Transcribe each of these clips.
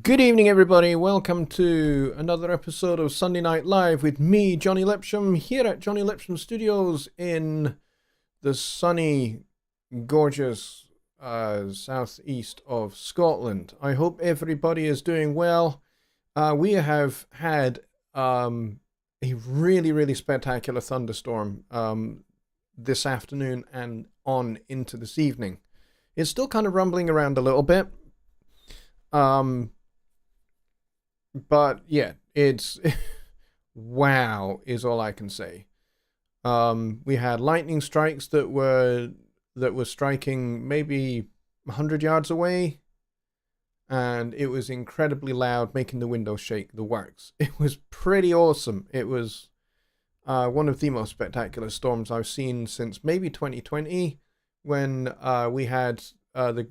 Good evening, everybody. Welcome to another episode of Sunday Night Live with me, Jonny Lipsham, here at Jonny Lipsham Studios in the sunny, gorgeous southeast of Scotland. I hope everybody is doing well. We have had a really spectacular thunderstorm this afternoon and on into this evening. It's still kind of rumbling around a little bit. But yeah, it's wow is all I can say. We had lightning strikes that were striking maybe 100 yards away, and it was incredibly loud, making the windows shake, the works. It was pretty awesome. It was one of the most spectacular storms I've seen since maybe 2020, when we had the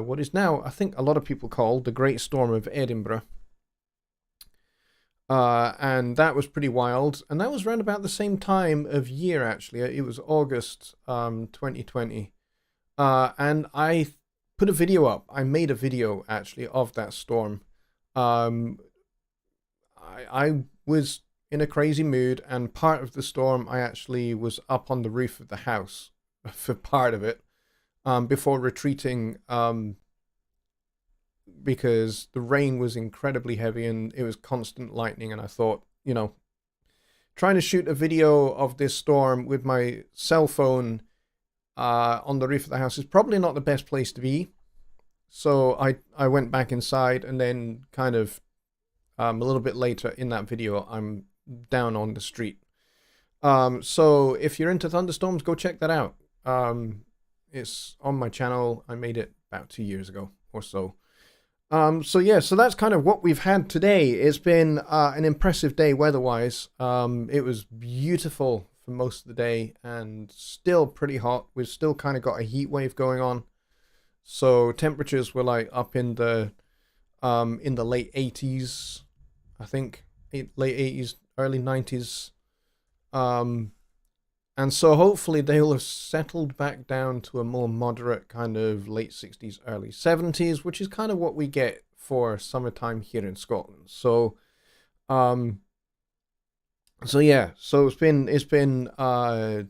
what is now, I think a lot of people call, the Great Storm of Edinburgh. And that was pretty wild. And that was around about the same time of year, actually. It was August 2020. And I put a video up. I made a video, actually, of that storm. I was in a crazy mood, and part of the storm, I actually was up on the roof of the house for part of it, before retreating, because the rain was incredibly heavy and it was constant lightning. And I thought, trying to shoot a video of this storm with my cell phone on the roof of the house is probably not the best place to be. So I went back inside, and then kind of a little bit later in that video, I'm down on the street. So if you're into thunderstorms, go check that out. It's on my channel. I made it about 2 years ago or so. So that's kind of what we've had today. It's been an impressive day weather-wise. It was beautiful for most of the day and still pretty hot. We've still kind of got a heat wave going on. So temperatures were like up in the late 80s, I think, late 80s, early 90s. And so hopefully they'll have settled back down to a more moderate kind of late 60s, early 70s, which is kind of what we get for summertime here in Scotland. So, yeah, so it's been the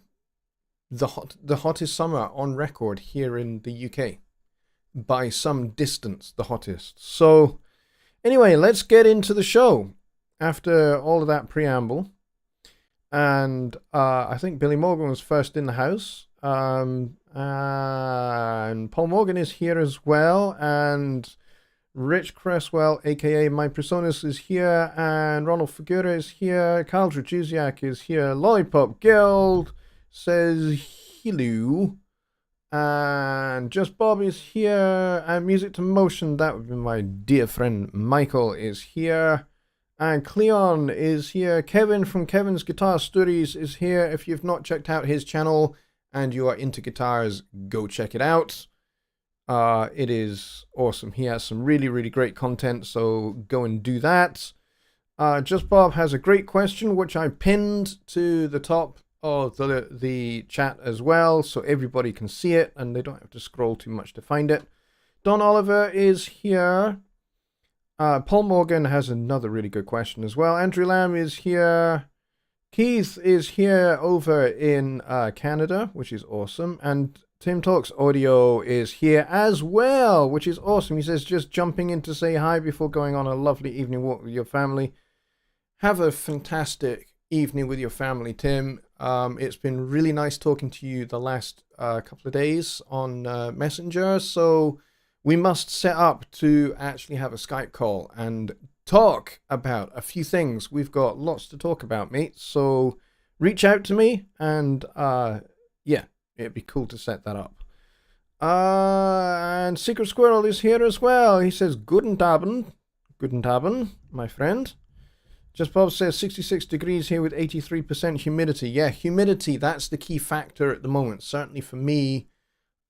hottest summer on record here in the UK, by some distance, the hottest. So anyway, let's get into the show after all of that preamble. And I think Billy Morgan was first in the house. And Paul Morgan is here as well. And Rich Cresswell, a.k.a. My Personas, is here. And Ronald Figura is here. Carl Drajuziak is here. Lollipop Guild says hello. And Just Bob is here. And Music to Motion, that would be my dear friend Michael, is here. And Cleon is here. Kevin from Kevin's Guitar Stories is here. If you've not checked out his channel and you are into guitars, go check it out. It is awesome. He has some really great content, so go and do that. Just Bob has a great question, which I pinned to the top of the chat as well, so everybody can see it and they don't have to scroll too much to find it. Don Oliver is here. Paul Morgan has another really good question as well. Andrew Lamb is here. Keith is here over in Canada, which is awesome. And Tim Talks Audio is here as well, which is awesome. He says, just jumping in to say hi before going on a lovely evening walk with your family. Have a fantastic evening with your family, Tim. It's been really nice talking to you the last couple of days on Messenger. So we must set up to actually have a Skype call and talk about a few things. We've got lots to talk about, mate. So reach out to me, and yeah, it'd be cool to set that up. And Secret Squirrel is here as well. He says, Guten Abend, my friend. Just Bob says 66 degrees here with 83% humidity. Yeah, humidity, that's the key factor at the moment. Certainly for me.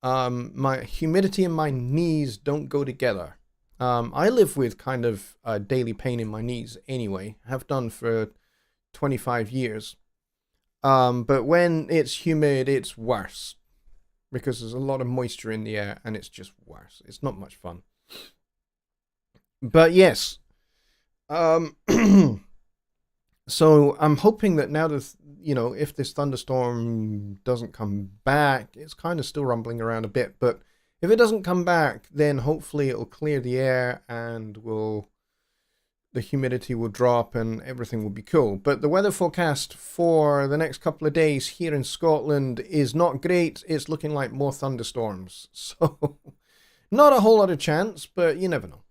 My humidity and my knees don't go together. I live with kind of daily pain in my knees anyway. Have done for 25 years. But when it's humid, it's worse, because there's a lot of moisture in the air and it's just worse. It's not much fun. But yes, um, so I'm hoping that now that, if this thunderstorm doesn't come back, it's kind of still rumbling around a bit, but if it doesn't come back, then hopefully it'll clear the air and the humidity will drop and everything will be cool. But the weather forecast for the next couple of days here in Scotland is not great. It's looking like more thunderstorms. So not a whole lot of chance, but you never know.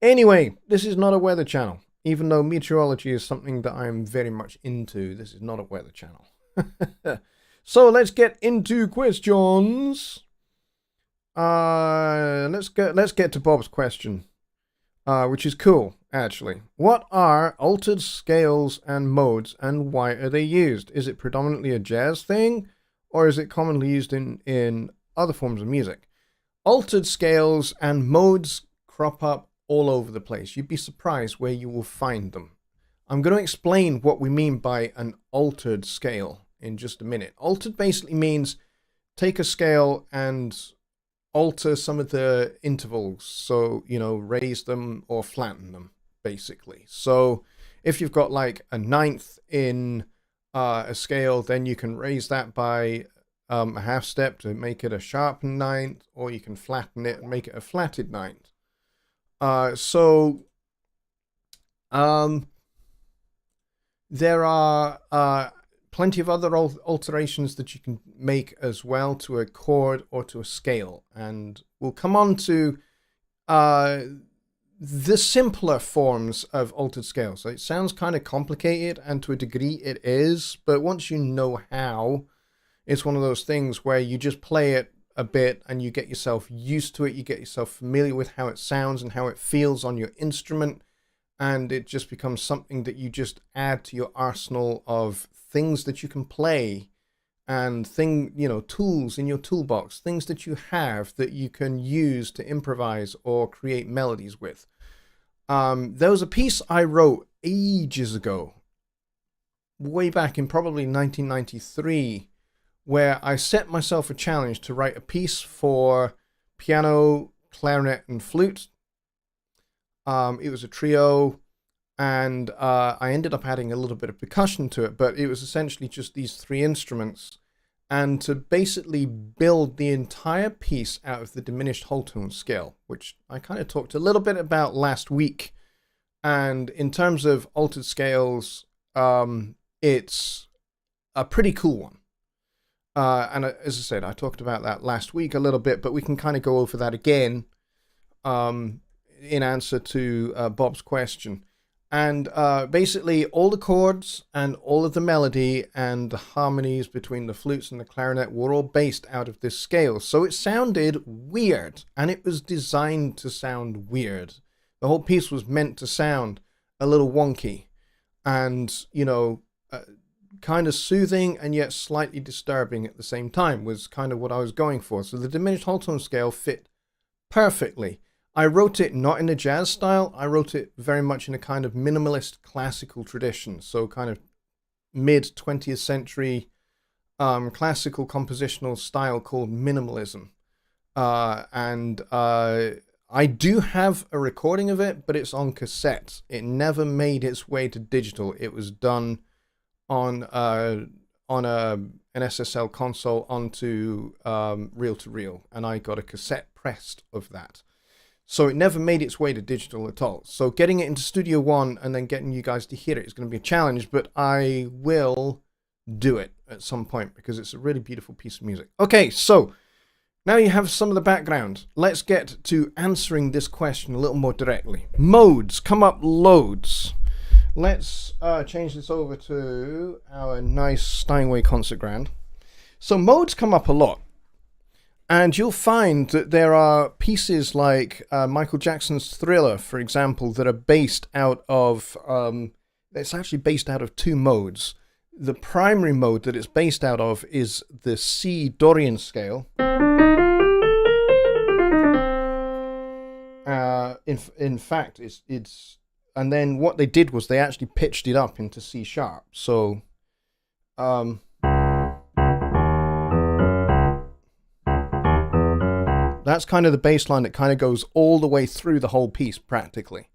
Anyway, this is not a weather channel. Even though meteorology is something that I'm very much into, this is not a weather channel. So let's get into questions. Let's get to Bob's question, which is cool, actually. What are altered scales and modes, and why are they used? Is it predominantly a jazz thing, or is it commonly used in other forms of music? Altered scales and modes crop up all over the place. You'd be surprised where you will find them. I'm going to explain what we mean by an altered scale in just a minute. Altered basically means take a scale and alter some of the intervals, so raise them or flatten them, basically. So if you've got like a ninth in a scale, then you can raise that by a half step to make it a sharpened ninth, or you can flatten it and make it a flatted ninth. There are plenty of other alterations that you can make as well to a chord or to a scale, and we'll come on to the simpler forms of altered scales. So it sounds kind of complicated, and to a degree it is, but once you know how, it's one of those things where you just play it a bit and you get yourself used to it, you get yourself familiar with how it sounds and how it feels on your instrument, and it just becomes something that you just add to your arsenal of things that you can play and tools in your toolbox, things that you have that you can use to improvise or create melodies with. There was a piece I wrote ages ago, way back in probably 1993, where I set myself a challenge to write a piece for piano, clarinet, and flute. It was a trio, and I ended up adding a little bit of percussion to it, but it was essentially just these three instruments, and to basically build the entire piece out of the diminished whole tone scale, which I kind of talked a little bit about last week. And in terms of altered scales, it's a pretty cool one. And as I said, I talked about that last week a little bit, but we can kind of go over that again in answer to Bob's question. And basically all the chords and all of the melody and the harmonies between the flutes and the clarinet were all based out of this scale. So it sounded weird, and it was designed to sound weird. The whole piece was meant to sound a little wonky and, kind of soothing and yet slightly disturbing at the same time was kind of what I was going for. So the diminished whole tone scale fit perfectly. I wrote it not in a jazz style. I wrote it very much in a kind of minimalist classical tradition. So kind of mid 20th century classical compositional style called minimalism. I do have a recording of it, but it's on cassette. It never made its way to digital. It was done on an SSL console onto reel-to-reel, and I got a cassette pressed of that. So it never made its way to digital at all. So getting it into Studio One and then getting you guys to hear it is going to be a challenge, but I will do it at some point because it's a really beautiful piece of music. Okay, so now you have some of the background. Let's get to answering this question a little more directly. Modes come up loads. Let's change this over to our nice Steinway concert grand. So modes come up a lot. And you'll find that there are pieces like Michael Jackson's Thriller, for example, that are based out of... it's actually based out of two modes. The primary mode that it's based out of is the C Dorian scale. In fact, it's... And then what they did was they actually pitched it up into C sharp. So... That's kind of the bass line that kind of goes all the way through the whole piece, practically.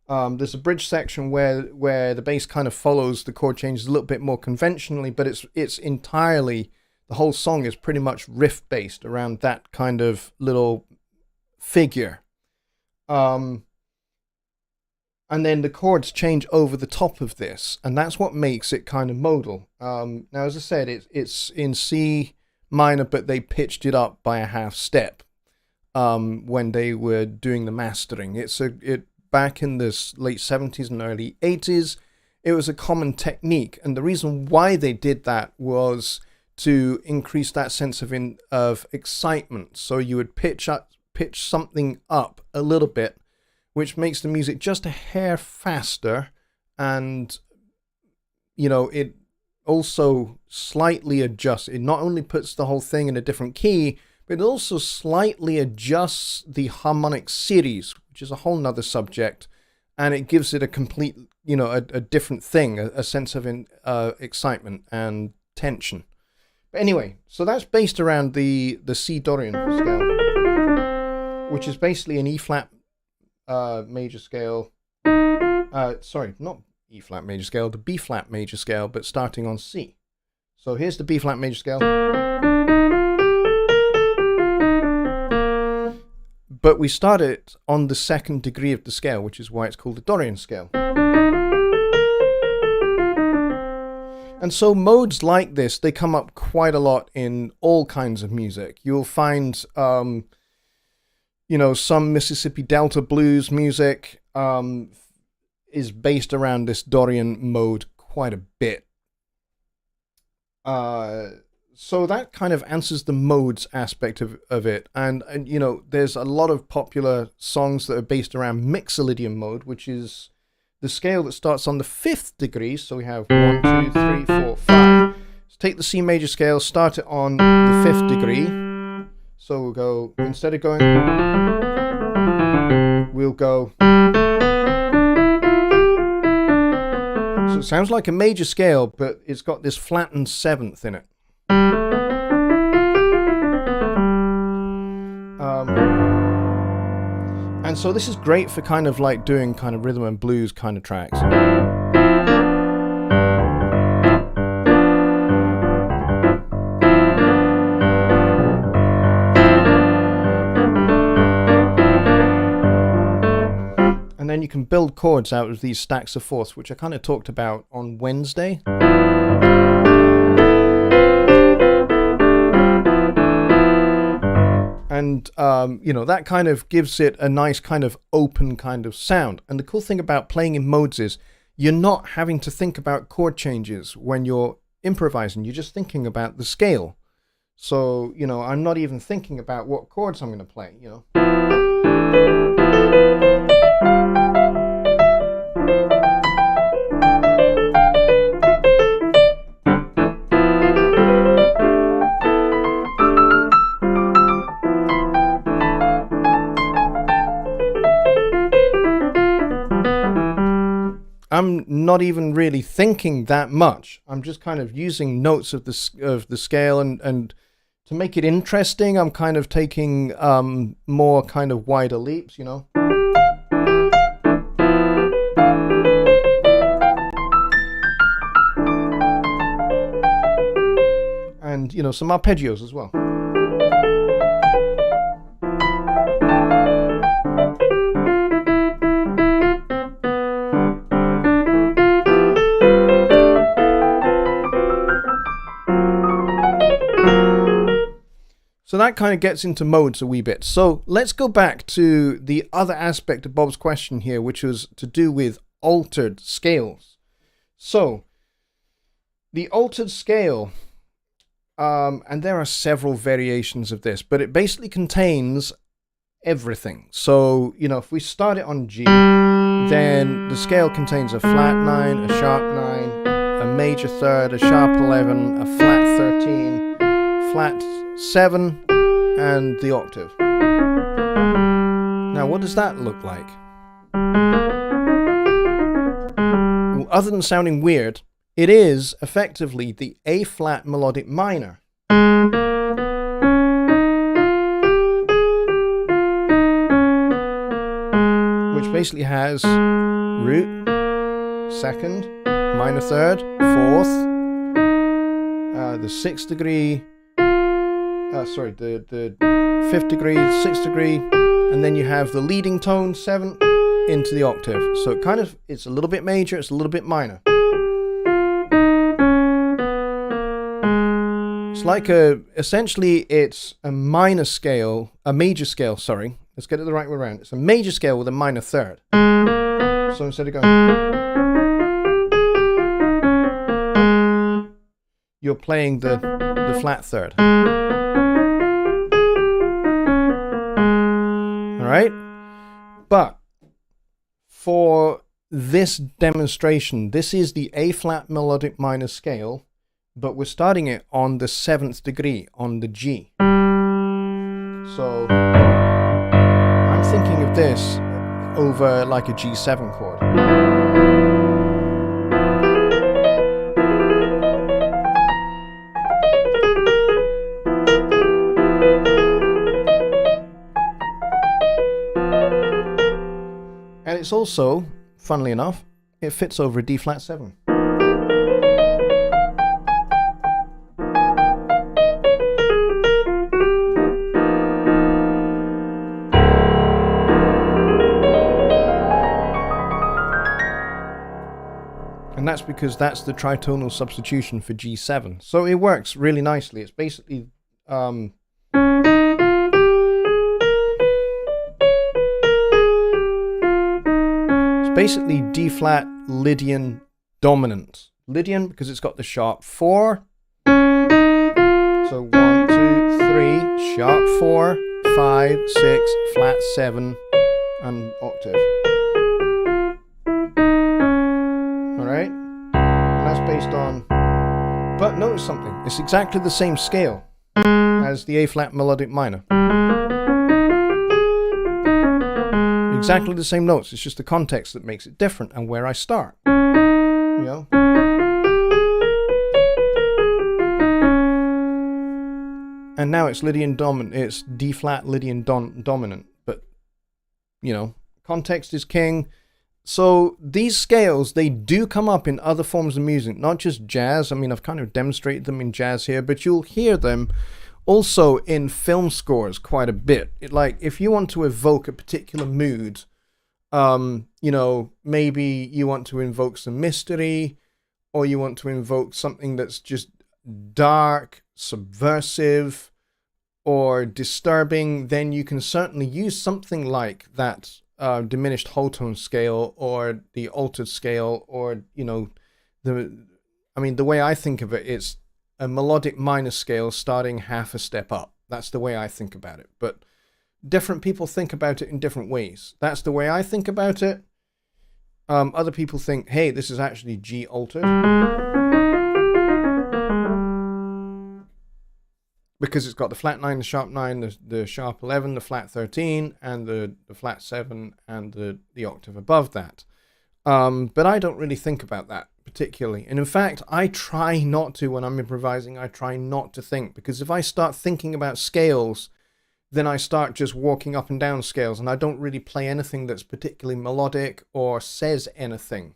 There's a bridge section where the bass kind of follows the chord changes a little bit more conventionally, but it's entirely, the whole song is pretty much riff based around that kind of little figure. And then the chords change over the top of this, and that's what makes it kind of modal. Now, as I said, it's in C minor, but they pitched it up by a half step when they were doing the mastering. Back in the late 70s and early 80s, it was a common technique, and the reason why they did that was to increase that sense of excitement. So you would pitch something up a little bit, which makes the music just a hair faster, and it also slightly adjusts. It not only puts the whole thing in a different key, but it also slightly adjusts the harmonic series, which is a whole nother subject, and it gives it a complete, a different thing, a sense of excitement and tension. But anyway, so that's based around the C Dorian scale, which is basically an E flat major scale. Sorry, not E flat major scale, the B flat major scale, but starting on C. So here's the B flat major scale. But we start it on the second degree of the scale, which is why it's called the Dorian scale. And so modes like this, they come up quite a lot in all kinds of music. You'll find, some Mississippi Delta blues music is based around this Dorian mode quite a bit. So that kind of answers the modes aspect of it. And there's a lot of popular songs that are based around mixolydian mode, which is the scale that starts on the 5th degree. So we have 1, 2, 3, 4, 5. Let's take the C major scale, start it on the 5th degree. So we'll go, instead of going, we'll go. So it sounds like a major scale, but it's got this flattened 7th in it. And so this is great for kind of like doing kind of rhythm and blues kind of tracks. And then you can build chords out of these stacks of fourths, which I kind of talked about on Wednesday. And, that kind of gives it a nice kind of open kind of sound. And the cool thing about playing in modes is you're not having to think about chord changes when you're improvising. You're just thinking about the scale. So, I'm not even thinking about what chords I'm going to play, I'm not even really thinking that much. I'm just kind of using notes of the scale, and to make it interesting, I'm kind of taking more kind of wider leaps, And some arpeggios as well. So that kind of gets into modes a wee bit. So let's go back to the other aspect of Bob's question here, which was to do with altered scales. So the altered scale, and there are several variations of this, but it basically contains everything. So, if we start it on G, then the scale contains a flat 9, a sharp 9, a major third, a sharp 11, a flat 13, flat 7, and the octave. Now, what does that look like? Well, other than sounding weird, it is effectively the A flat melodic minor. which basically has root, second, minor third, fourth, the 6th degree, the 5th degree, 6th degree, and then you have the leading tone, 7th, into the octave. So it's a little bit major, it's a little bit minor. It's like essentially it's a major scale, sorry. Let's get it the right way around. It's a major scale with a minor third. So instead of going, you're playing the flat third. Alright? But for this demonstration, this is the A flat melodic minor scale, but we're starting it on the 7th degree, on the G. So I'm thinking of this over like a G7 chord. And it's also, funnily enough, it fits over a D flat 7. And that's because that's the tritonal substitution for G7. So it works really nicely. It's basically D flat Lydian dominant. Lydian because it's got the sharp 4. So 1, 2, 3, sharp 4, 5, 6, flat 7, and octave. Alright? And that's based on... But notice something. It's exactly the same scale as the A flat melodic minor. Exactly the same notes. It's just the context that makes it different and where I start. You know? And now it's Lydian dominant. It's D flat Lydian dominant. But, you know, context is king. So these scales, they do come up in other forms of music, not just jazz. I mean, I've kind of demonstrated them in jazz here, but you'll hear them also in film scores quite a bit. Like, if you want to evoke a particular mood, you know, maybe you want to invoke some mystery, or you want to invoke something that's just dark, subversive, or disturbing, then you can certainly use something like that diminished whole tone scale or the altered scale, or, you know, the way I think of it, it's a melodic minor scale starting half a step up. That's the way I think about it. But different people think about it in different ways. That's the way I think about it. Other people think, hey, this is actually G altered. Because it's got the flat 9, the sharp 9, the sharp 11, the flat 13, and the flat 7, and the octave above that. But I don't really think about that particularly. And in fact, I try not to when I'm improvising. I try not to think, because if I start thinking about scales, then I start just walking up and down scales, and I don't really play anything that's particularly melodic or says anything.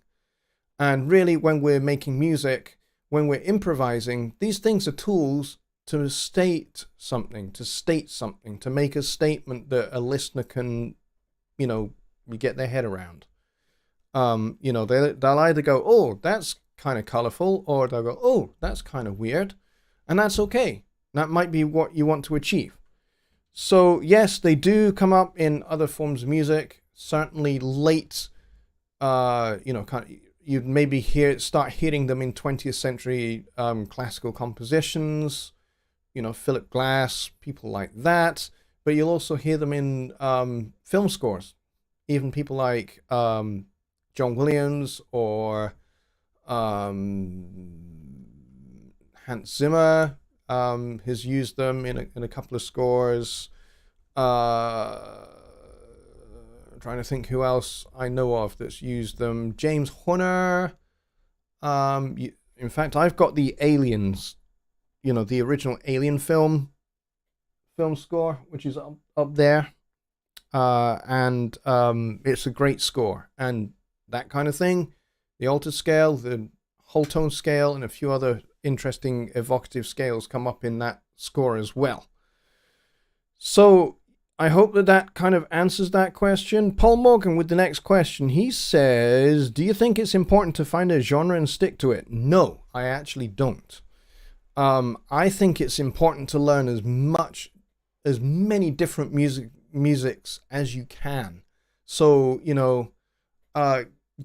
And really, when we're making music, when we're improvising, these things are tools to state something, to make a statement that a listener can, you know, get their head around. You know, they'll either go, oh, that's kind of colorful, or they'll go, oh, that's kind of weird. And that's okay. That might be what you want to achieve. So yes, they do come up in other forms of music, certainly late, you know, you'd maybe start hearing them in 20th century classical compositions, you know, Philip Glass, people like that. But you'll also hear them in film scores. Even people like John Williams or Hans Zimmer has used them in a couple of scores. Trying to think who else I know of that's used them. James Horner. In fact, I've got the Aliens, you know, the original Alien film score, which is up there. and it's a great score. And that kind of thing, the altered scale, the whole tone scale, and a few other interesting evocative scales come up in that score as well. So I hope that kind of answers that question. Paul Morgan with the next question. He says, do you think it's important to find a genre and stick to it? No, I actually don't. I think it's important to learn as many different musics as you can. So,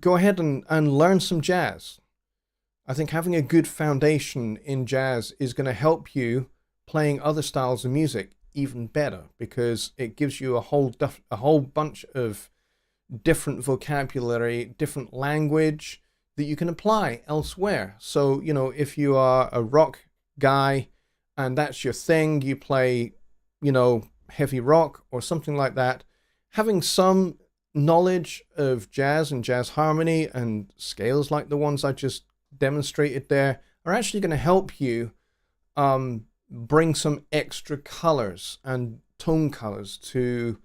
go ahead and learn some jazz. I think having a good foundation in jazz is going to help you playing other styles of music even better, because it gives you a whole bunch of different vocabulary, different language that you can apply elsewhere. So, if you are a rock guy and that's your thing, you play, heavy rock or something like that, having some knowledge of jazz and jazz harmony and scales like the ones I just demonstrated there are actually going to help you bring some extra colors and tone colors to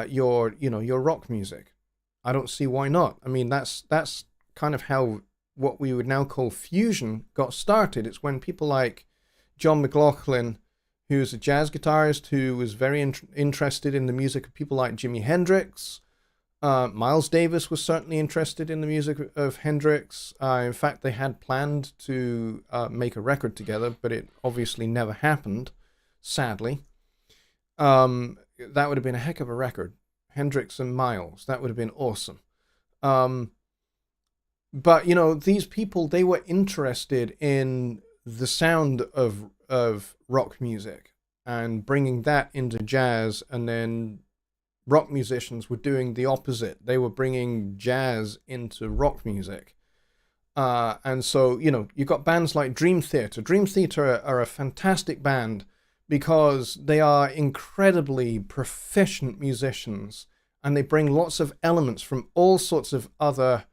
your rock music. I don't see why not. I mean, that's kind of how what we would now call fusion got started. It's when people like John McLaughlin, who's a jazz guitarist who was very interested in the music of people like Jimi Hendrix. Miles Davis was certainly interested in the music of Hendrix. In fact, they had planned to make a record together, but it obviously never happened, sadly. That would have been a heck of a record. Hendrix and Miles, that would have been awesome. But, these people, they were interested in the sound of rock music and bringing that into jazz, and then rock musicians were doing the opposite. They were bringing jazz into rock music. And so, you've got bands like Dream Theater. Dream Theater are a fantastic band because they are incredibly proficient musicians, and they bring lots of elements from all sorts of other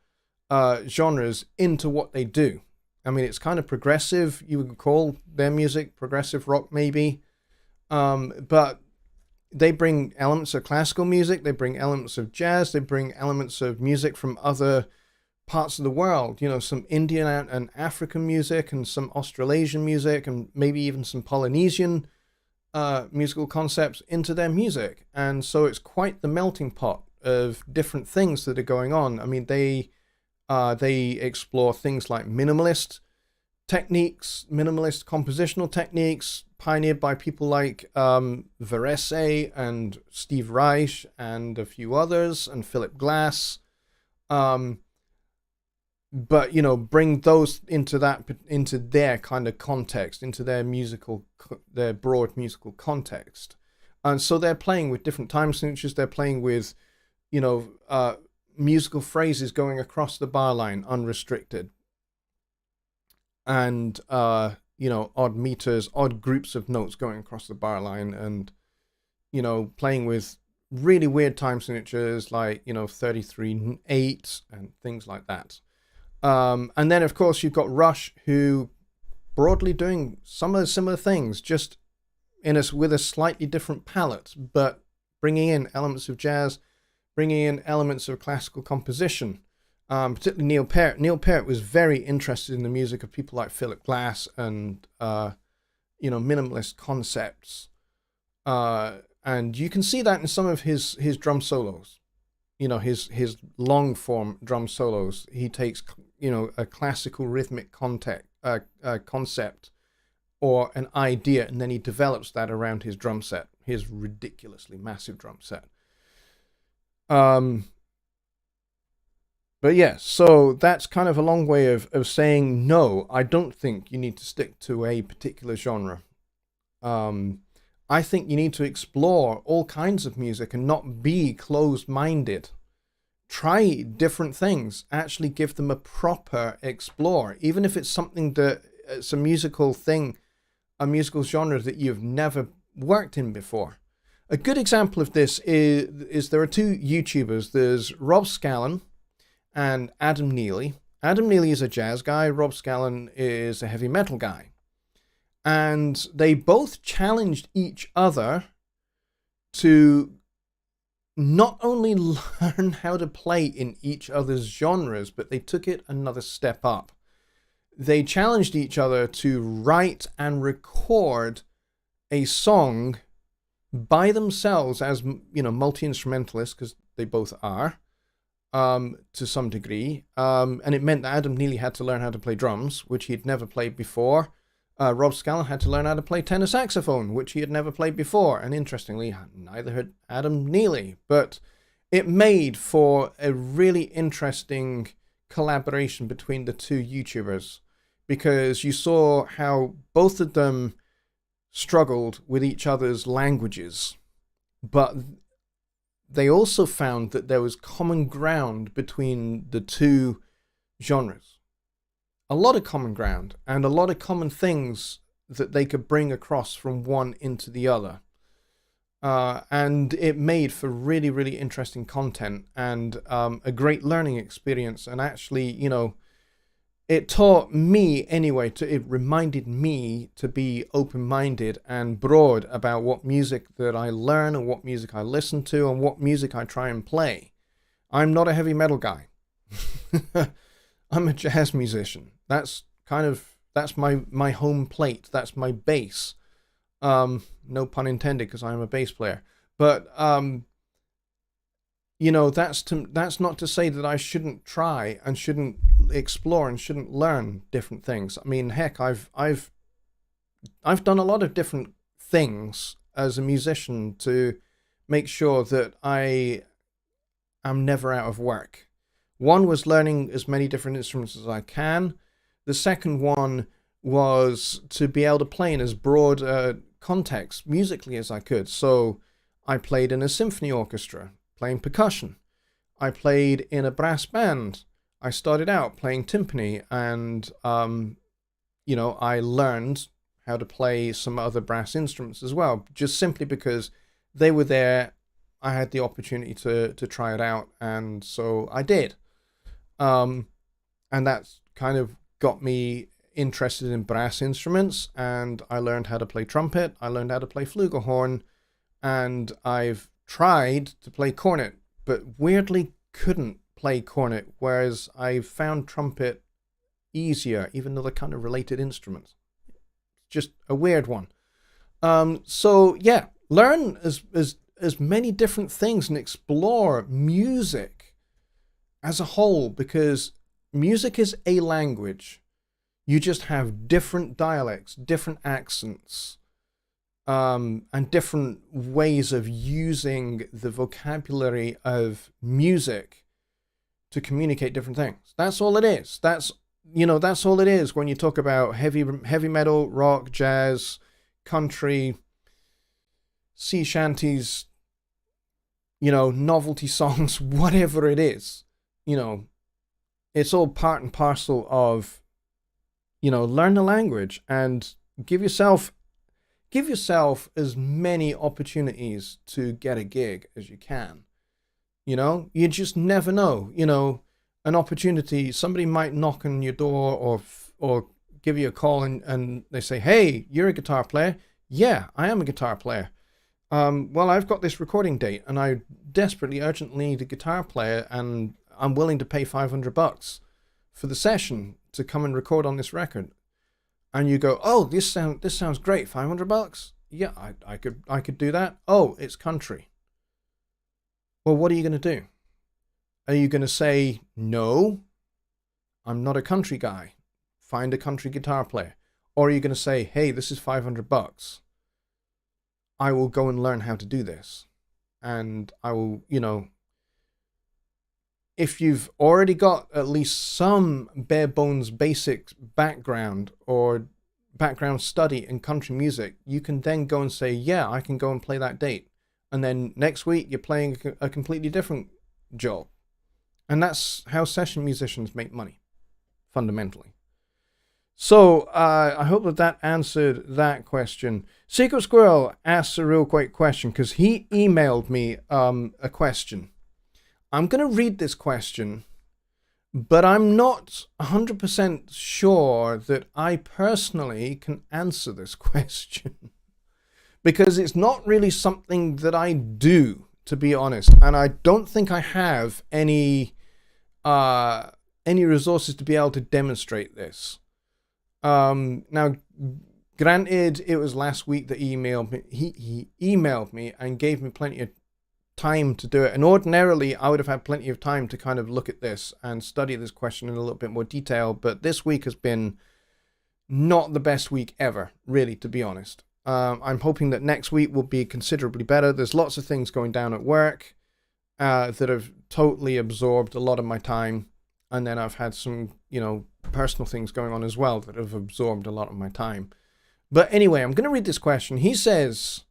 genres into what they do. I mean, it's kind of progressive. You would call their music progressive rock, maybe. But they bring elements of classical music, they bring elements of jazz, they bring elements of music from other parts of the world, some Indian and African music, and some Australasian music, and maybe even some Polynesian musical concepts into their music. And so it's quite the melting pot of different things that are going on. I mean, they explore things like minimalist techniques, minimalist compositional techniques, pioneered by people like Varese and Steve Reich and a few others, and Philip Glass. But bring those into their kind of context, into their broad musical context. And so they're playing with different time signatures. They're playing with musical phrases going across the bar line unrestricted, and odd meters, odd groups of notes going across the bar line, and playing with really weird time signatures like 33/8 and things like that. And then of course you've got Rush, who broadly doing some of the similar things, just with a slightly different palette, but bringing in elements of jazz, bringing in elements of classical composition. Particularly Neil Peart. Neil Peart was very interested in the music of people like Philip Glass and minimalist concepts. And you can see that in some of his drum solos. His long form drum solos. He takes a classical rhythmic concept or an idea, and then he develops that around his drum set, his ridiculously massive drum set. But yeah, so that's kind of a long way of saying no, I don't think you need to stick to a particular genre. I think you need to explore all kinds of music and not be closed-minded. Try different things. Actually give them a proper explore, even if it's something that it's a musical thing, a musical genre that you've never worked in before. A good example of this is there are two YouTubers. There's Rob Scallon and Adam Neely. Adam Neely is a jazz guy. Rob Scallon is a heavy metal guy. And they both challenged each other to not only learn how to play in each other's genres, but they took it another step up. They challenged each other to write and record a song by themselves as, multi-instrumentalists, because they both are, to some degree. And it meant that Adam Neely had to learn how to play drums, which he had never played before. Rob Scallon had to learn how to play tenor saxophone, which he had never played before. And interestingly, neither had Adam Neely. But it made for a really interesting collaboration between the two YouTubers, because you saw how both of them struggled with each other's languages, but they also found that there was common ground between the two genres. A lot of common ground and a lot of common things that they could bring across from one into the other. And it made for really, really interesting content and a great learning experience. And actually, it taught me anyway, it reminded me to be open-minded and broad about what music that I learn and what music I listen to and what music I try and play. I'm not a heavy metal guy. I'm a jazz musician. That's my home plate. That's my base. No pun intended, because I'm a bass player. But that's not to say that I shouldn't try and shouldn't explore and shouldn't learn different things. I mean, heck, I've done a lot of different things as a musician to make sure that I am never out of work. One was learning as many different instruments as I can. The second one was to be able to play in as broad context musically as I could. So I played in a symphony orchestra, playing percussion. I played in a brass band. I started out playing timpani, and I learned how to play some other brass instruments as well, just simply because they were there. I had the opportunity to try it out, and so I did. And that's kind of got me interested in brass instruments, and I learned how to play trumpet. I learned how to play flugelhorn, and I've tried to play cornet, but weirdly couldn't play cornet, whereas I found trumpet easier, even though they're kind of related instruments. Just a weird one. So yeah, learn as many different things and explore music as a whole, because music is a language. You just have different dialects, different accents, and different ways of using the vocabulary of music to communicate different things. That's all it is. That's all it is when you talk about heavy metal, rock, jazz, country, sea shanties, novelty songs, whatever it is. It's all part and parcel of, learn the language and give yourself as many opportunities to get a gig as you can. You just never know. An opportunity, somebody might knock on your door or give you a call and they say, "Hey, you're a guitar player." Yeah, I am a guitar player. Well, I've got this recording date and I desperately, urgently need a guitar player, and I'm willing to pay $500 for the session to come and record on this record. And you go, "Oh, this sounds great. $500? Yeah, I could do that." "Oh, it's country." Well, what are you going to do? Are you going to say, "No, I'm not a country guy. Find a country guitar player"? Or are you going to say, "Hey, this is $500. I will go and learn how to do this. And I will, if you've already got at least some bare bones basic background or background study in country music, you can then go and say, "Yeah, I can go and play that date." And then next week you're playing a completely different job. And that's how session musicians make money, fundamentally. So I hope that answered that question. Secret Squirrel asks a real quick question, because he emailed me a question. I'm going to read this question, but I'm not 100% sure that I personally can answer this question, because it's not really something that I do to be honest, and I don't think I have any resources to be able to demonstrate this. Now, granted, it was last week that he emailed me. He emailed me and gave me plenty of time to do it. And ordinarily, I would have had plenty of time to kind of look at this and study this question in a little bit more detail. But this week has been not the best week ever, really, to be honest. I'm hoping that next week will be considerably better. There's lots of things going down at work that have totally absorbed a lot of my time. And then I've had some, personal things going on as well that have absorbed a lot of my time. But anyway, I'm going to read this question. He says,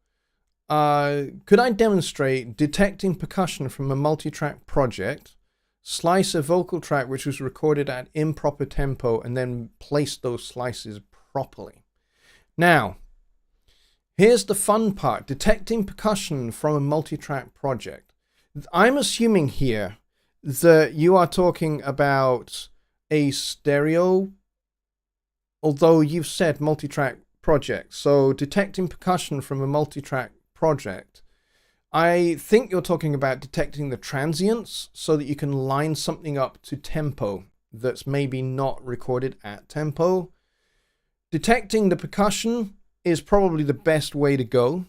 could I demonstrate detecting percussion from a multi-track project, slice a vocal track which was recorded at improper tempo, and then place those slices properly? Now, here's the fun part. Detecting percussion from a multi-track project. I'm assuming here that you are talking about a stereo, although you've said multi-track project. So detecting percussion from a multi-track project, I think you're talking about detecting the transients so that you can line something up to tempo that's maybe not recorded at tempo. Detecting the percussion is probably the best way to go,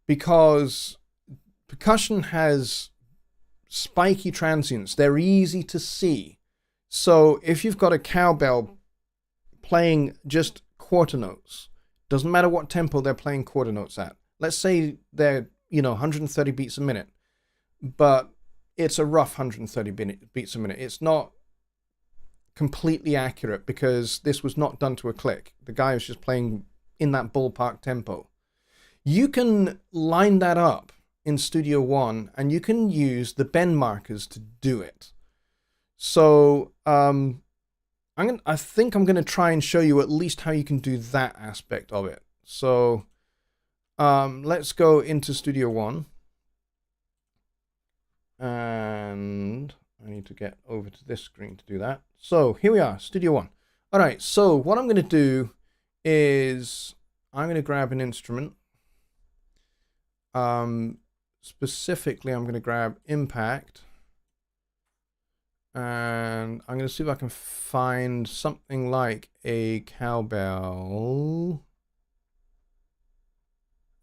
because percussion has spiky transients. They're easy to see. So if you've got a cowbell playing just quarter notes, doesn't matter what tempo they're playing quarter notes at. Let's say they're 130 beats a minute, but it's a rough 130 beats a minute. It's not completely accurate because this was not done to a click. The guy was just playing in that ballpark tempo. You can line that up in Studio One, and you can use the bend markers to do it. So I think I'm going to try and show you at least how you can do that aspect of it. So let's go into Studio One, and I need to get over to this screen to do that. So here we are, Studio One. All right, so what I'm going to do is I'm going to grab an instrument. Specifically, I'm going to grab Impact, and I'm going to see if I can find something like a cowbell.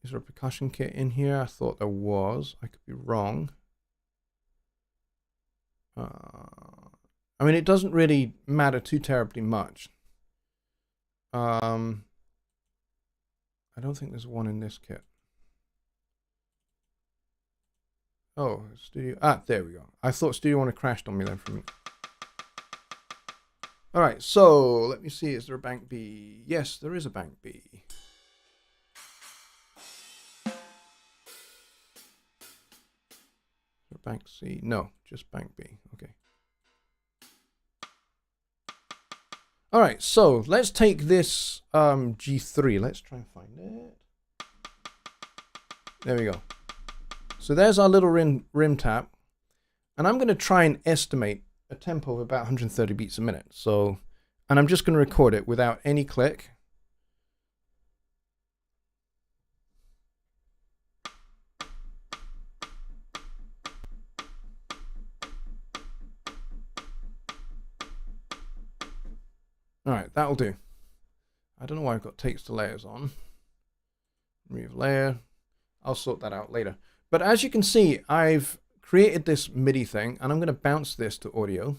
Is there a percussion kit in here? I thought there was. I could be wrong. I mean, it doesn't really matter too terribly much. I don't think there's one in this kit. Oh, Studio... there we go. I thought Studio One had crashed on me then for a minute. Alright, so let me see. Is there a bank B? Yes, there is a bank B. Bank C? No, just bank B. Okay. Alright, so let's take this G3. Let's try and find it. There we go. So there's our little rim tap, and I'm going to try and estimate a tempo of about 130 beats a minute. So, and I'm just going to record it without any click. All right, that'll do. I don't know why I've got takes to layers on. Remove layer. I'll sort that out later. But as you can see, I've created this MIDI thing, and I'm going to bounce this to audio.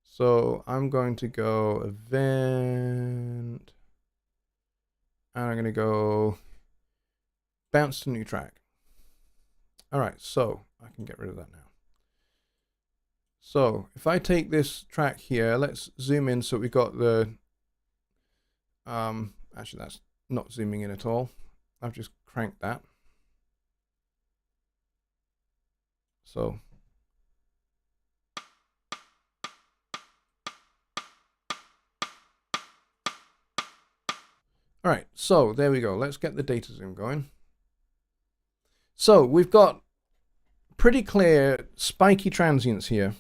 So I'm going to go event, and I'm going to go bounce to new track. All right, so I can get rid of that now. So if I take this track here, let's zoom in so we've got the, actually that's not zooming in at all. I've just cranked that. So all right, so there we go. Let's get the data zoom going. So we've got pretty clear spiky transients here.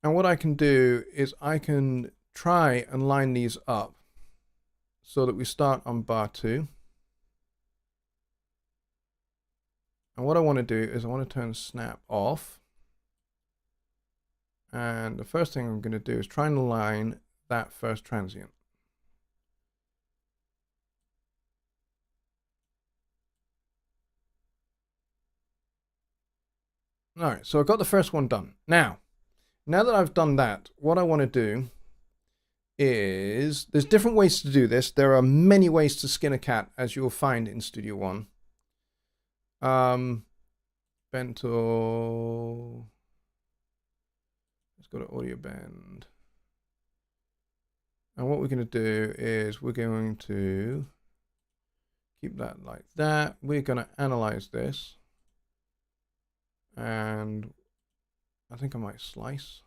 And what I can do is I can try and line these up so that we start on bar 2. And what I want to do is I want to turn snap off. And the first thing I'm going to do is try and align that first transient. All right, so I've got the first one done. Now that I've done that, what I want to do is, there's different ways to do this. There are many ways to skin a cat, as you'll find in Studio One. Bento. Let's go to audio bend. And what we're going to do is we're going to keep that like that. We're going to analyze this. And I think I might slice.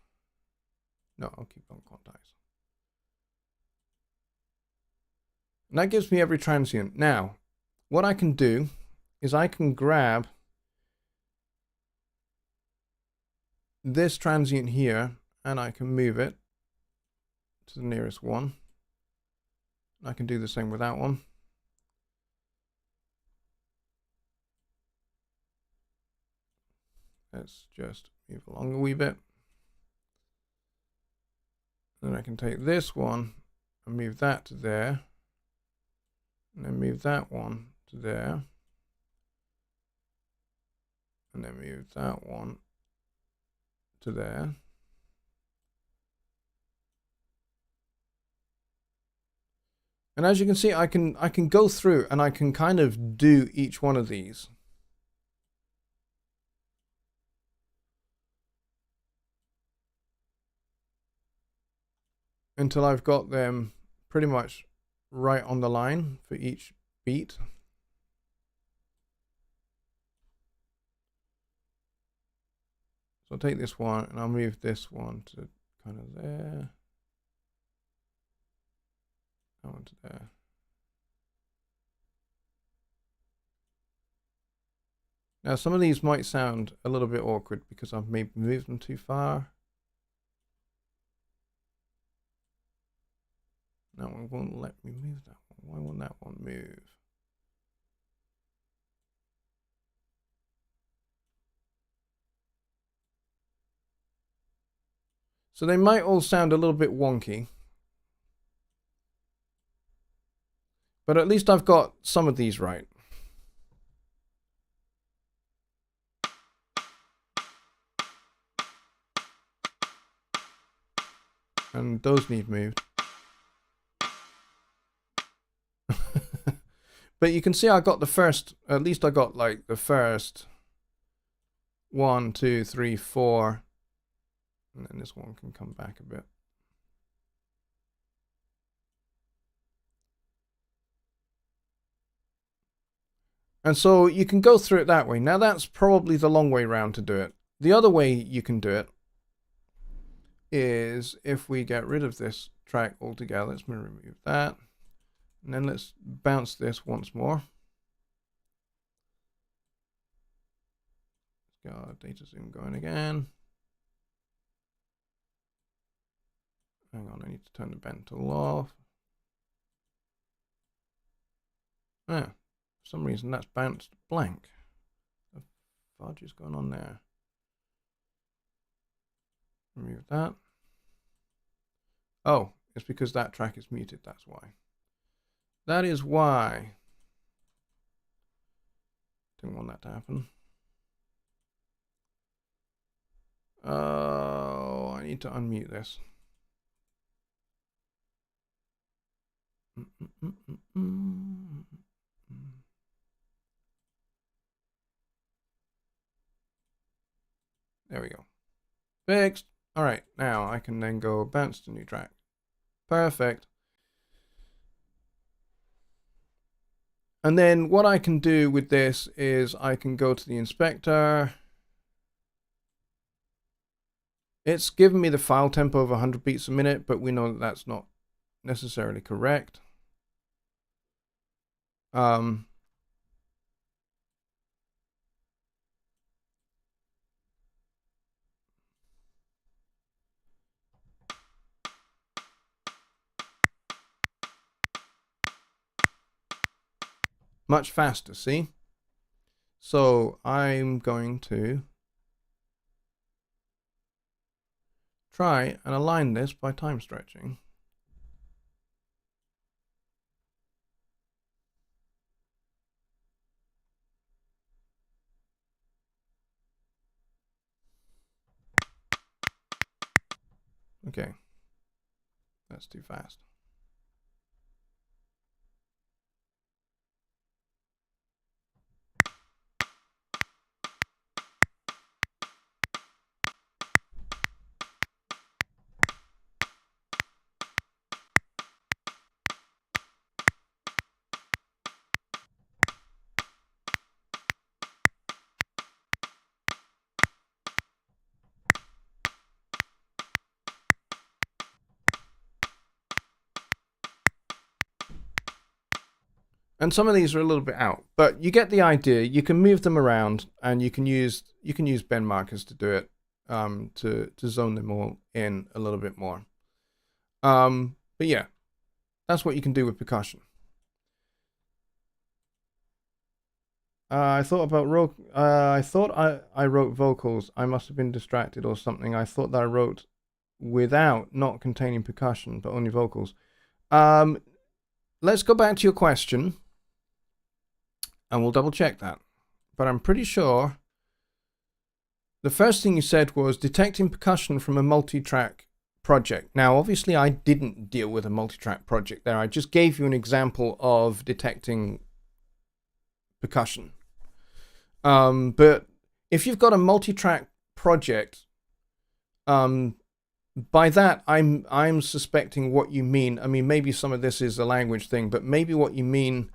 No, I'll keep on quantize. And that gives me every transient. Now, what I can do is I can grab this transient here and I can move it to the nearest one. I can do the same with that one. Let's just move along a wee bit. Then I can take this one and move that to there. And then move that one to there. And then move that one to there. And as you can see, I can go through and I can kind of do each one of these. Until I've got them pretty much right on the line for each beat. So I'll take this one and I'll move this one to kind of there. That one to there. Now some of these might sound a little bit awkward because I've maybe moved them too far. That one won't let me move that one. Why won't that one move? So they might all sound a little bit wonky. But at least I've got some of these right. And those need moved. But you can see I got the first, at least I got like the first 1, 2, 3, 4. And then this one can come back a bit. And so you can go through it that way. Now that's probably the long way round to do it. The other way you can do it is if we get rid of this track altogether. Let's remove that. And then let's bounce this once more. Let's get our data zoom going again. Hang on, I need to turn the bend tool off. Ah, for some reason that's bounced blank. The fudge is going on there. Remove that. Oh, it's because that track is muted, that's why. That is why. Didn't want that to happen. Oh, I need to unmute this. There we go. Fixed. All right, now I can then go bounce to new track. Perfect. And then what I can do with this is I can go to the inspector. It's given me the file tempo of 100 beats a minute, but we know that that's not necessarily correct. Much faster, see? So I'm going to try and align this by time stretching. Okay, that's too fast. And some of these are a little bit out, but you get the idea. You can move them around, and you can use bend markers to do it, to zone them all in a little bit more. But yeah, that's what you can do with percussion. I thought I wrote vocals. I must have been distracted or something. I thought that I wrote without, not containing percussion, but only vocals. Let's go back to your question, and we'll double check that. But I'm pretty sure the first thing you said was detecting percussion from a multi-track project. Now, obviously, I didn't deal with a multi-track project there. I just gave you an example of detecting percussion. But if you've got a multi-track project, by that I'm suspecting what you mean. I mean, maybe some of this is a language thing, but maybe what you mean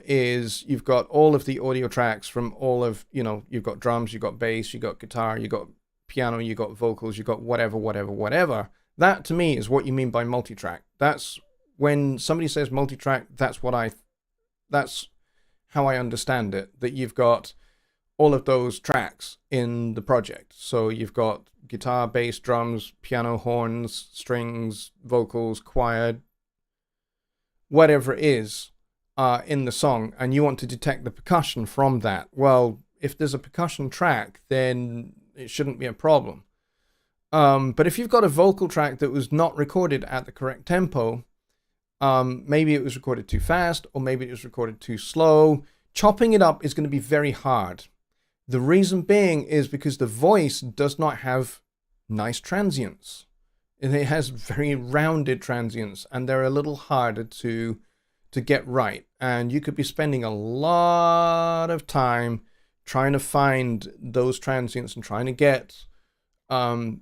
is you've got all of the audio tracks from all of, you've got drums, you've got bass, you've got guitar, you've got piano, you've got vocals, you've got whatever. That to me is what you mean by multi-track. That's when somebody says multi-track, that's how I understand it, that you've got all of those tracks in the project. So you've got guitar, bass, drums, piano, horns, strings, vocals, choir, whatever it is in the song, and you want to detect the percussion from that. Well, if there's a percussion track, then it shouldn't be a problem. But if you've got a vocal track that was not recorded at the correct tempo, maybe it was recorded too fast, or maybe it was recorded too slow, chopping it up is going to be very hard. The reason being is because the voice does not have nice transients. It has very rounded transients, and they're a little harder to get right. And you could be spending a lot of time trying to find those transients and trying to get or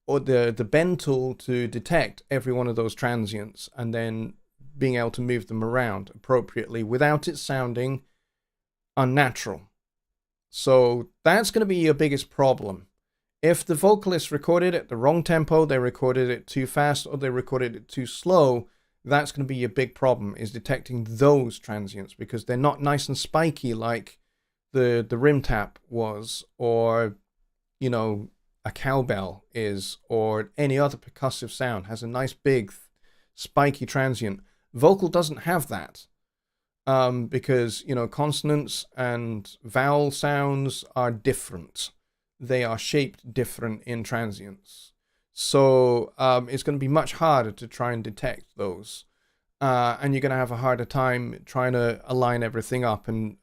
the bend tool to detect every one of those transients, and then being able to move them around appropriately without it sounding unnatural. So that's going to be your biggest problem. If the vocalist recorded it at the wrong tempo, they recorded it too fast, or they recorded it too slow, that's going to be your big problem, is detecting those transients, because they're not nice and spiky like the rim tap was, or a cowbell is, or any other percussive sound has a nice big spiky transient. Vocal doesn't have that, because consonants and vowel sounds are different. They are shaped different in transients. So it's going to be much harder to try and detect those. And you're going to have a harder time trying to align everything up and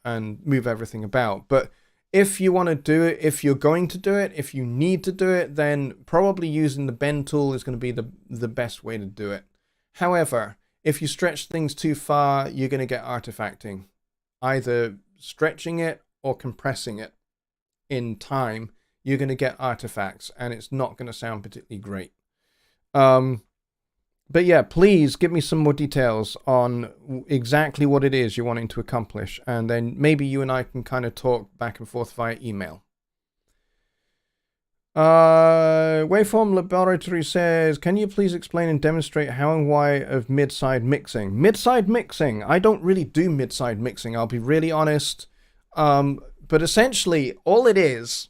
move everything about. But if you want to do it, if you're going to do it, if you need to do it, then probably using the bend tool is going to be the best way to do it. However, if you stretch things too far, you're going to get artifacting. Either stretching it or compressing it in time, you're going to get artifacts, and it's not going to sound particularly great. But yeah, please give me some more details on exactly what it is you're wanting to accomplish, and then maybe you and I can kind of talk back and forth via email. Waveform Laboratory says, can you please explain and demonstrate how and why of mid-side mixing? Mid-side mixing? I don't really do mid-side mixing, I'll be really honest. But essentially, all it is,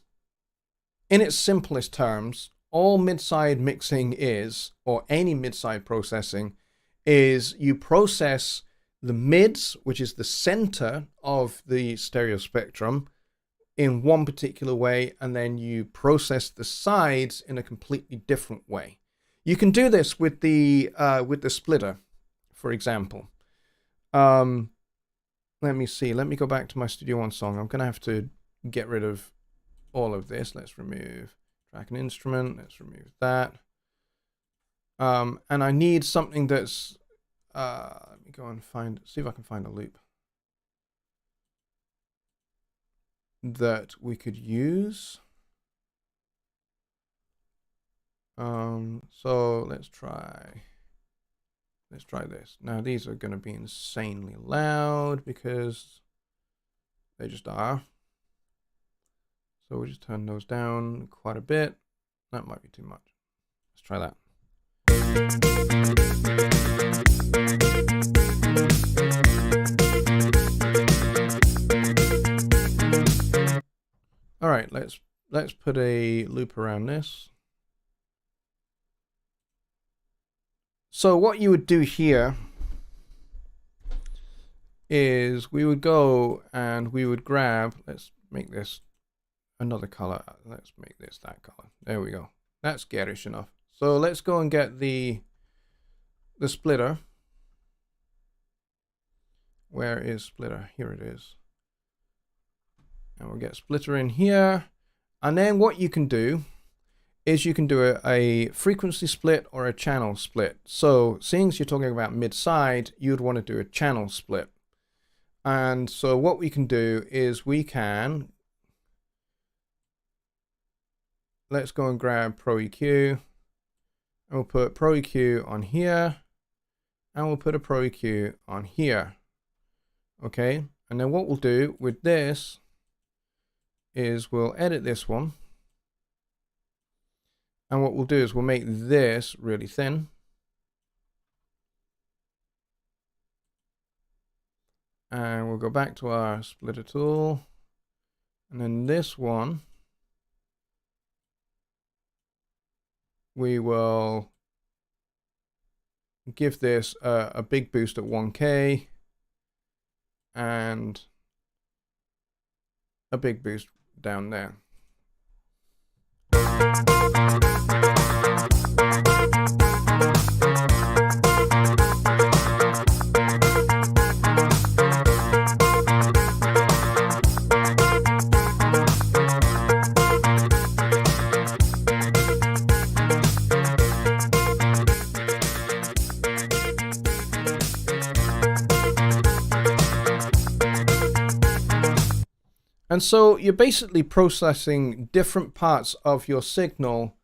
in its simplest terms, all mid-side mixing is, or any mid-side processing, is you process the mids, which is the center of the stereo spectrum, in one particular way, and then you process the sides in a completely different way. You can do this with the splitter, for example. Let me see. Let me go back to my Studio One song. I'm going to have to get rid of all of this. Let's remove track and instrument. Let's remove that. And I need something that's, let me go and see if I can find a loop that we could use. So let's try this. Now these are going to be insanely loud because they just are. So we'll just turn those down quite a bit. That might be too much. Let's try that. All right, let's put a loop around this. So what you would do here is we would go and we would grab, let's make this another color. Let's make this that color. There we go. That's garish enough. So let's go and get the splitter. Where is splitter? Here it is. And we'll get splitter in here. And then what you can do is you can do a frequency split or a channel split. So seeing as you're talking about mid-side, you'd want to do a channel split. And so what we can do is we can, let's go and grab Pro EQ. And we'll put Pro EQ on here. And we'll put a Pro EQ on here. Okay. And then what we'll do with this is we'll edit this one. And what we'll do is we'll make this really thin. And we'll go back to our splitter tool. And then this one, we will give this a big boost at 1K and a big boost down there. And so you're basically processing different parts of your signal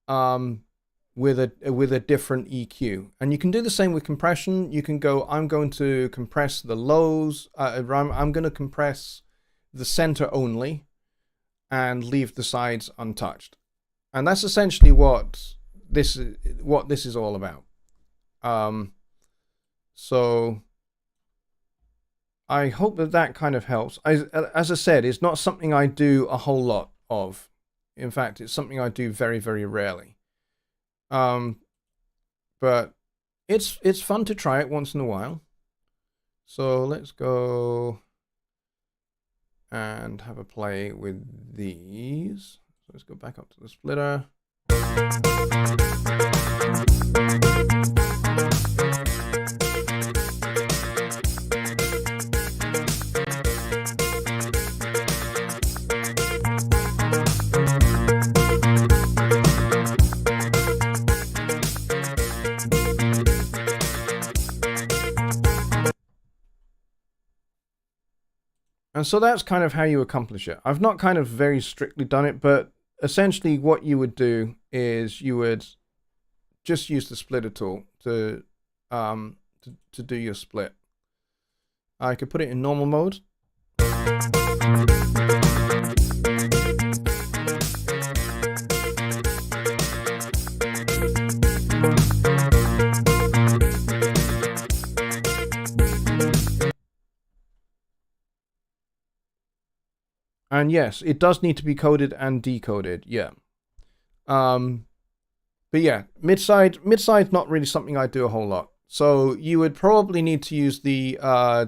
with a different EQ. And you can do the same with compression. You can go, I'm going to compress the lows. I'm going to compress the center only and leave the sides untouched. And that's essentially what this is all about. So I hope that kind of helps. As I said, it's not something I do a whole lot of. In fact, it's something I do very, very rarely. But it's fun to try it once in a while. So let's go and have a play with these. So let's go back up to the splitter. And so that's kind of how you accomplish it. I've not kind of very strictly done it, but essentially what you would do is you would just use the splitter tool to do your split. I could put it in normal mode. And yes, it does need to be coded and decoded, yeah. But yeah, mid-side's not really something I do a whole lot. So you would probably need to use the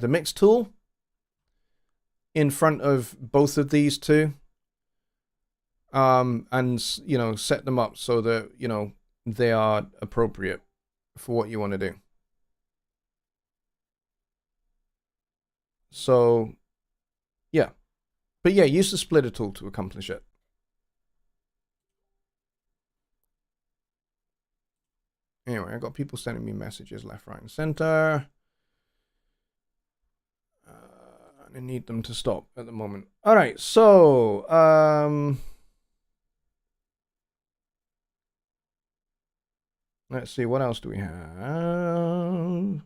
mix tool in front of both of these two, and set them up so that they are appropriate for what you want to do. So yeah, but yeah, use the splitter tool to accomplish it. Anyway, I got people sending me messages left, right, and center. I need them to stop at the moment. All right, so let's see, what else do we have?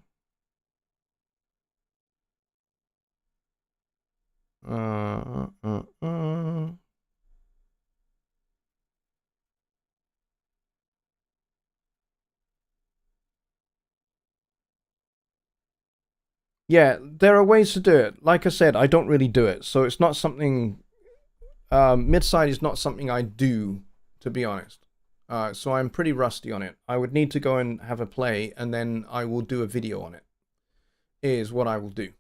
Yeah, there are ways to do it. Like I said, I don't really do it, so it's not something. Mid-side is not something I do, to be honest. So I'm pretty rusty on it. I would need to go and have a play, and then I will do a video on it. Is what I will do.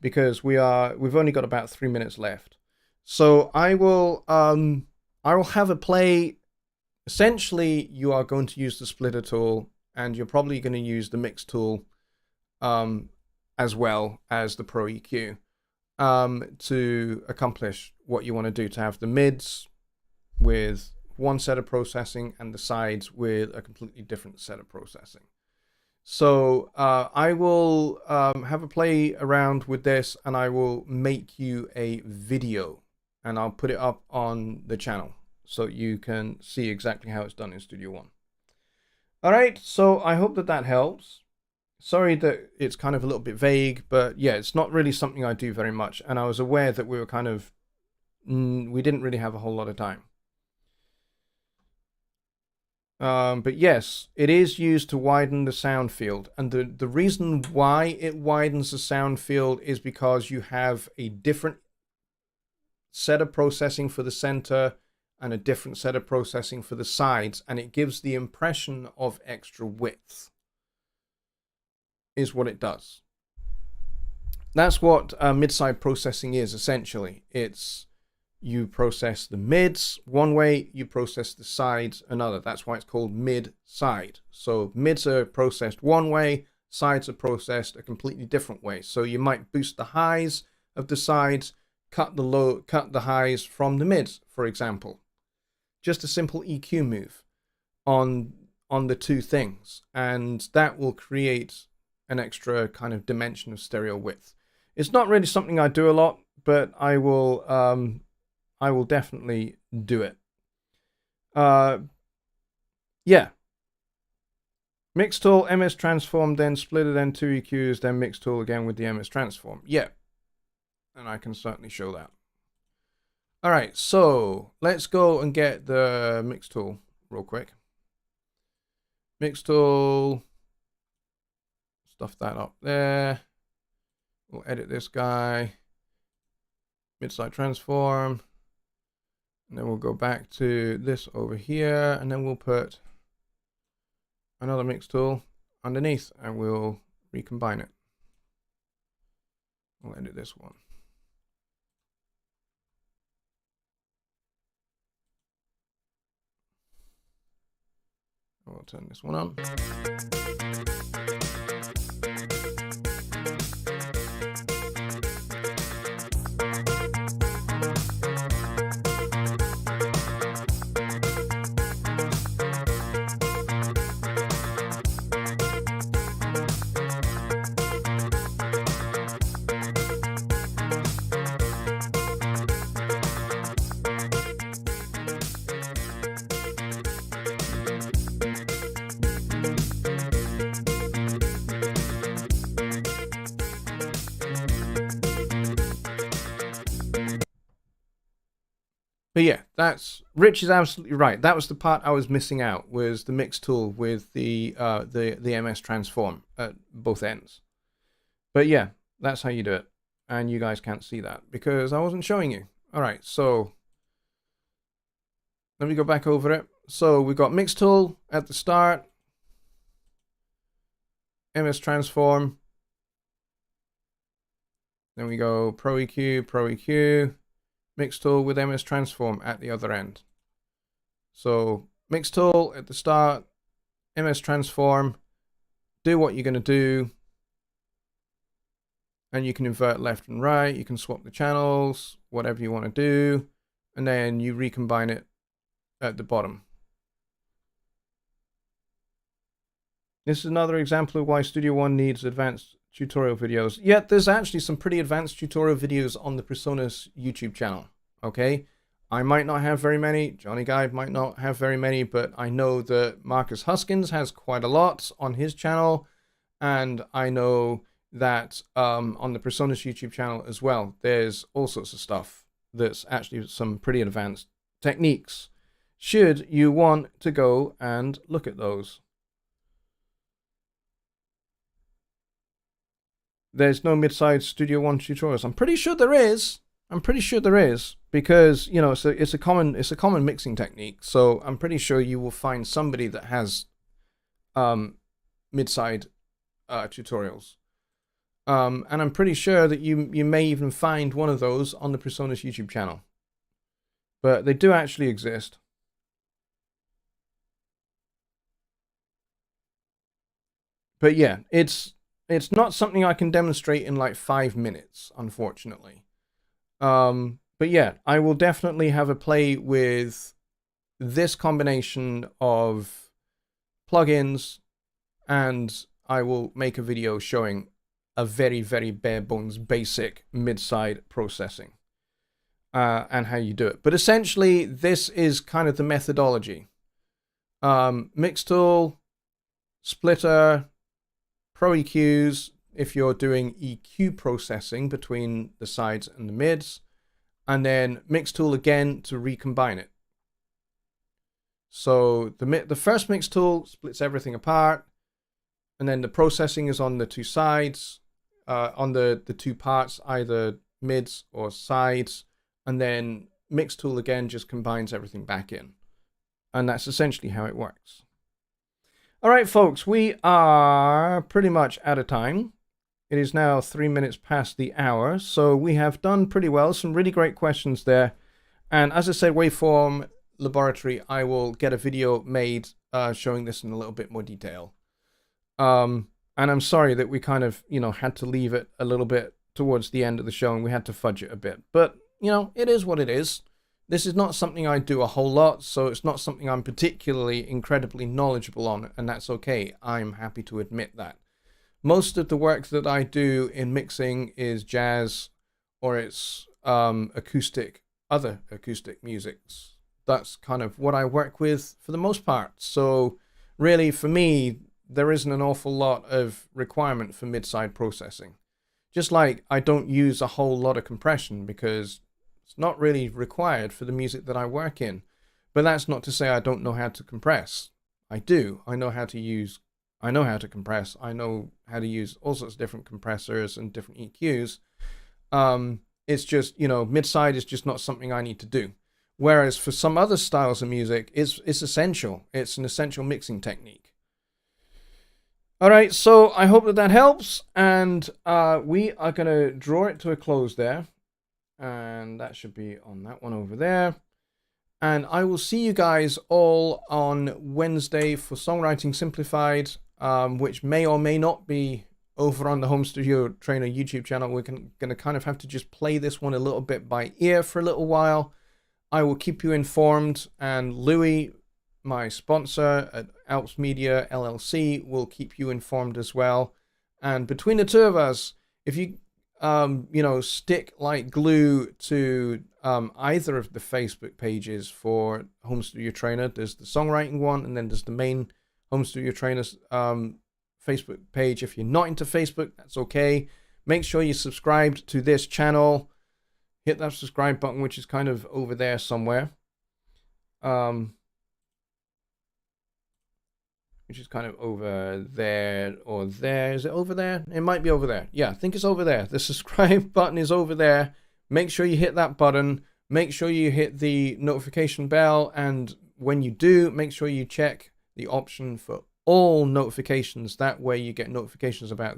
Because we've only got about 3 minutes left. So I will have a play. Essentially, you are going to use the splitter tool, and you're probably going to use the mix tool, as well as the Pro EQ, to accomplish what you want to do, to have the mids with one set of processing and the sides with a completely different set of processing. So I will have a play around with this, and I will make you a video, and I'll put it up on the channel so you can see exactly how it's done in Studio One. All right, so I hope that helps. Sorry that it's kind of a little bit vague, but yeah, it's not really something I do very much, and I was aware that we were kind of we didn't really have a whole lot of time. But yes, it is used to widen the sound field, and the reason why it widens the sound field is because you have a different set of processing for the center and a different set of processing for the sides, and it gives the impression of extra width, is what it does. That's what mid-side processing is, essentially. It's you process the mids one way, you process the sides another. That's why it's called mid-side. So mids are processed one way, sides are processed a completely different way. So you might boost the highs of the sides, cut the highs from the mids, for example. Just a simple EQ move on the two things, and that will create an extra kind of dimension of stereo width. It's not really something I do a lot, but I will definitely do it. Yeah. Mix tool, MS transform, then splitter, then 2 EQs, then mix tool again with the MS transform. Yeah. And I can certainly show that. All right, so let's go and get the mix tool real quick. Mix tool. Stuff that up there. We'll edit this guy. Mid-side transform. And then we'll go back to this over here, and then we'll put another mix tool underneath, and we'll recombine it. We'll edit this one. We'll turn this one on. But yeah, Rich is absolutely right. That was the part I was missing out, was the mix tool with the MS transform at both ends. But yeah, that's how you do it. And you guys can't see that because I wasn't showing you. All right, so let me go back over it. So we've got mix tool at the start. MS Transform. Then we go Pro EQ, Mix Tool with MS Transform at the other end. So Mix Tool at the start, MS Transform, do what you're going to do. And you can invert left and right, you can swap the channels, whatever you want to do, and then you recombine it at the bottom. This is another example of why Studio One needs advanced tutorial videos. Yet there's actually some pretty advanced tutorial videos on the Presonus YouTube channel, okay? I might not have very many, Johnny Guy might not have very many, but I know that Marcus Huskins has quite a lot on his channel, and I know that on the Presonus YouTube channel as well, there's all sorts of stuff that's actually some pretty advanced techniques, should you want to go and look at those. There's no mid-side Studio One tutorials. I'm pretty sure there is. I'm pretty sure there is, because you know it's a common mixing technique. So I'm pretty sure you will find somebody that has mid-side tutorials. And I'm pretty sure that you may even find one of those on the Presonus YouTube channel. But they do actually exist. But yeah, it's not something I can demonstrate in like 5 minutes, unfortunately. But yeah, I will definitely have a play with this combination of plugins, and I will make a video showing a very, very bare bones basic mid-side processing and how you do it. But essentially, this is kind of the methodology. Mix tool, splitter, Pro EQs, if you're doing EQ processing between the sides and the mids, and then Mix Tool again to recombine it. So the first Mix Tool splits everything apart, and then the processing is on the two sides, on the two parts, either mids or sides, and then Mix Tool again just combines everything back in. And that's essentially how it works. All right, folks, we are pretty much out of time. It is now 3 minutes past the hour, so we have done pretty well. Some really great questions there. And as I said, Waveform Laboratory, I will get a video made showing this in a little bit more detail. And I'm sorry that we kind of, had to leave it a little bit towards the end of the show and we had to fudge it a bit. But, it is what it is. This is not something I do a whole lot, so it's not something I'm particularly incredibly knowledgeable on, and that's okay. I'm happy to admit that. Most of the work that I do in mixing is jazz, or it's other acoustic musics. That's kind of what I work with for the most part. So really, for me, there isn't an awful lot of requirement for mid-side processing. Just like I don't use a whole lot of compression because it's not really required for the music that I work in. But that's not to say I don't know how to compress. I do. I know how to compress. I know how to use all sorts of different compressors and different EQs. It's just, mid-side is just not something I need to do. Whereas for some other styles of music, it's essential. It's an essential mixing technique. All right, so I hope that helps. And we are going to draw it to a close there. And that should be on that one over there. And I will see you guys all on Wednesday for Songwriting Simplified, which may or may not be over on the Home Studio Trainer YouTube channel. We're going to kind of have to just play this one a little bit by ear for a little while. I will keep you informed, and Louis, my sponsor at Alps Media LLC, will keep you informed as well. And between the two of us, if you stick like glue to either of the Facebook pages for Home Studio Trainer. There's the songwriting one, and then there's the main Home Studio Trainer's Facebook page. If you're not into Facebook, that's okay. Make sure you're subscribed to this channel. Hit that subscribe button, which is kind of over there somewhere. Which is kind of over there or there. Is it over there? It might be over there. Yeah, I think it's over there. The subscribe button is over there. Make sure you hit that button. Make sure you hit the notification bell. And when you do, make sure you check the option for all notifications. That way you get notifications about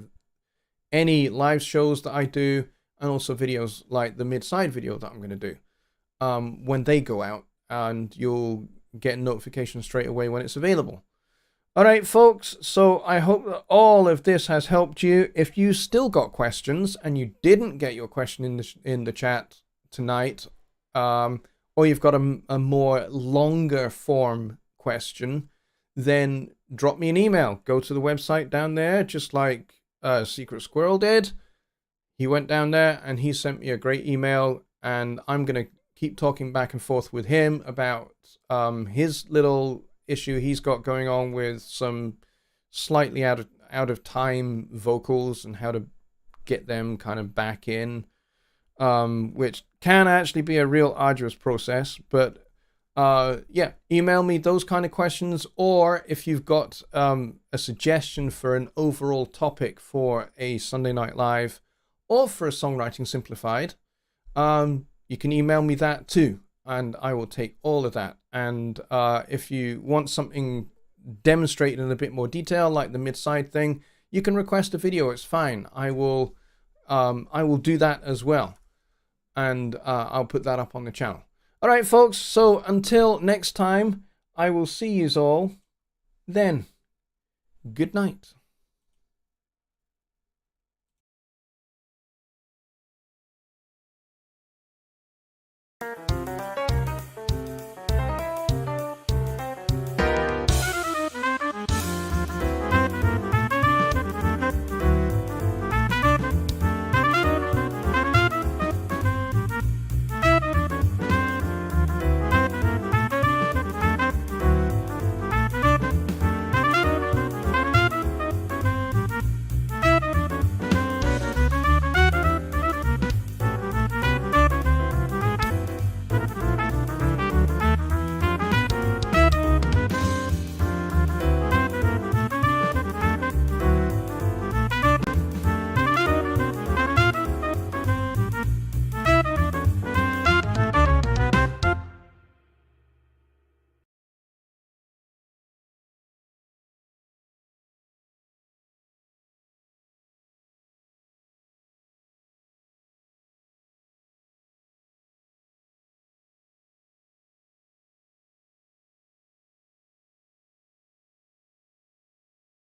any live shows that I do, and also videos like the mid-side video that I'm going to do when they go out, and you'll get notifications straight away when it's available. All right, folks, so I hope that all of this has helped you. If you still got questions and you didn't get your question in the chat tonight, or you've got a more longer form question, then drop me an email. Go to the website down there, just like Secret Squirrel did. He went down there and he sent me a great email, and I'm going to keep talking back and forth with him about his little issue he's got going on with some slightly out of time vocals and how to get them kind of back in, which can actually be a real arduous process. But yeah, email me those kind of questions, or if you've got a suggestion for an overall topic for a Sunday Night Live or for a Songwriting Simplified, you can email me that too, and I will take all of that. And if you want something demonstrated in a bit more detail, like the mid-side thing, you can request a video. It's fine. I will do that as well, and I'll put that up on the channel. All right, folks. So until next time, I will see you all then. Good night.